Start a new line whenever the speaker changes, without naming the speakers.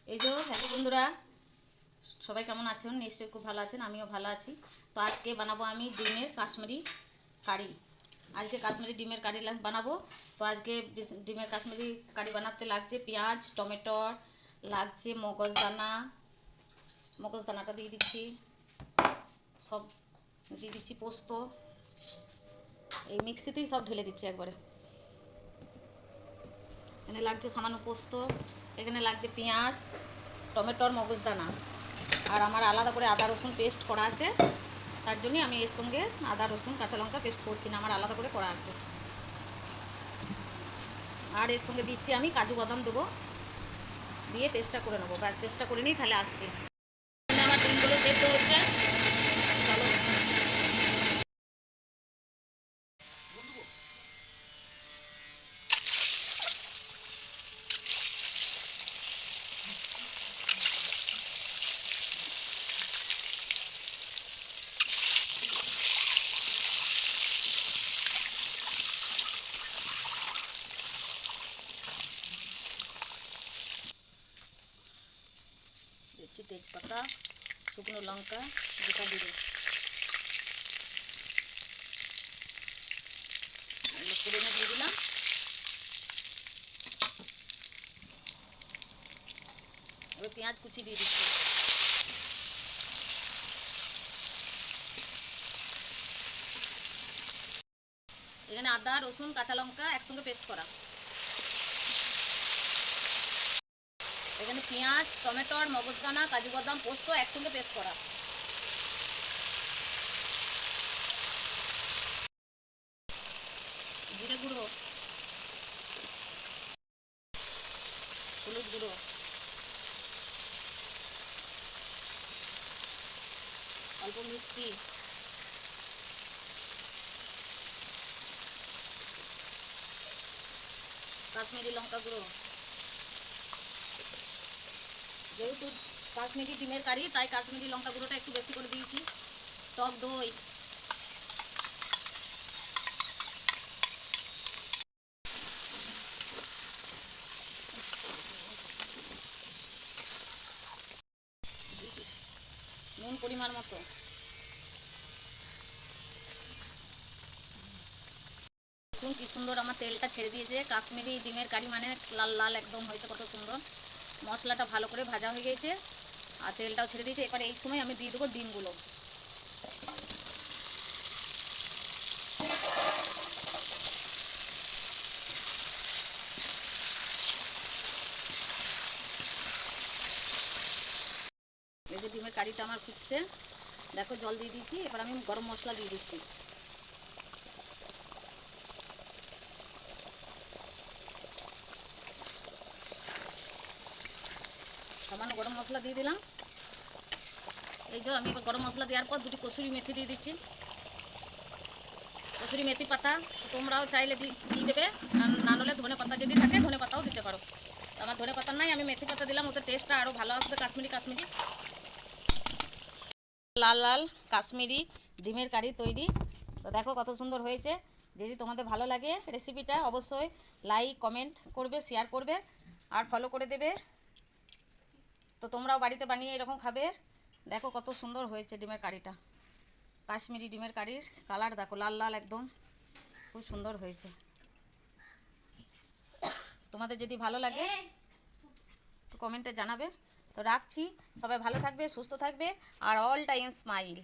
এই যে হ্যালো বন্ধুরা, সবাই কেমন আছেন? নিশ্চয়ই খুব ভালো আছেন, আমিও ভালো আছি। তো আজকে বানাবো আমি ডিমের কাশ্মীরি কারি। আজকে কাশ্মীরি ডিমের কারি বানাবো। তো আজকে ডিমের কাশ্মীরি কারি বানাতে লাগছে পেঁয়াজ, টমেটো, লাগছে মগজদানাটা দিয়ে দিচ্ছি, সব দিয়ে দিচ্ছি, পোস্ত, এই মিক্সিতেই সব ঢেলে দিচ্ছি একবারে। এখানে লাগছে সামান্য পোস্ত, এখানে লাগছে পেঁয়াজ, টমেটোর, মগজদানা, আর আমার আলাদা করে আদা রসুন পেস্ট করা আছে। তার জন্যই আমি এর সঙ্গে আদা রসুন কাঁচা লঙ্কা পেস্ট করছি না, আমার আলাদা করে করা আছে। আর এর সঙ্গে দিচ্ছি আমি কাজু বাদাম দেবো, দিয়ে পেস্টটা করে নেবো। ব্যাস, পেস্টটা করে নিই, তাহলে আসছি। আমার ডিমগুলো সেদ্ধ হচ্ছে, চলো। দিচ্ছি তেজপাতা, শুকনো লঙ্কা, গোটা জিরে, এগুলো করে দিয়ে দিলাম। এবার পেঁয়াজ কুচি দিয়ে দিচ্ছি। এখানে আদা রসুন কাঁচা লঙ্কা একসঙ্গে পেস্ট করা, এখানে পেঁয়াজ, টমেটোর, মগজদানা, কাজু বাদাম, পোস্ত একসঙ্গে পেস্ট করা। জিরে গুঁড়ো, হলুদ গুঁড়ো, অল্প মিষ্টি, কাশ্মীরি লঙ্কা গুঁড়ো। যেহেতু কাশ্মীরি ডিমের কারি, তাই কাশ্মীরি লঙ্কা গুঁড়োটা একটু বেশি করে দিয়েছি। টক দই, নুন পরিমাণ মতো। দেখুন কি সুন্দর আমার তেলটা ছেড়ে দিয়েছে। কাশ্মীরি ডিমের কারি মানে লাল লাল একদম হয়েছে, কত সুন্দর। মশলাটা ভালো করে ভাজা হয়ে গেছে আর তেলটাও ছেড়ে দিয়েছে। এবার এই সময় আমি দিয়ে দেবো ডিমগুলো। এই যে ডিমের কারিটা আমার ফুটছে, দেখো জল দিয়ে দিয়েছি। এবার আমি গরম মশলা দিয়ে দিচ্ছি, সামান্য গরম মশলা দিয়ে দিলাম। এই যে আমি এবার গরম মশলা দেওয়ার পর দুটি কসুরি মেথি দিয়ে দিচ্ছি, কসুরি মেথি পাতা। তোমরাও চাইলে দিয়ে দেবে, না হলে ধনে পাতা যদি থাকে ধনে পাতাও দিতে পারো। আমার ধনে পাতা নাই, আমি মেথি পাতা দিলাম, ওতে টেস্টটা আরও ভালো আসবে। কাশ্মীরি কাশ্মীরি লাল লাল কাশ্মীরি ডিমের কারি তৈরি। তো দেখো কত সুন্দর হয়েছে। যদি তোমাদের ভালো লাগে রেসিপিটা, অবশ্যই লাইক কমেন্ট করবে, শেয়ার করবে আর ফলো করে দেবে। তো তোমরাও বাড়িতে বানিয়ে এরকম খাবে। দেখো কত সুন্দর হয়েছে ডিমের কারিটা। কাশ্মীরি ডিমের কারির কালার দেখো, লাল লাল একদম, খুব সুন্দর হয়েছে। তোমাদের যদি ভালো লাগে তো কমেন্টে জানাবে। তো রাখছি, সবাই ভালো থাকবে, সুস্থ থাকবে আর অল টাইম স্মাইল।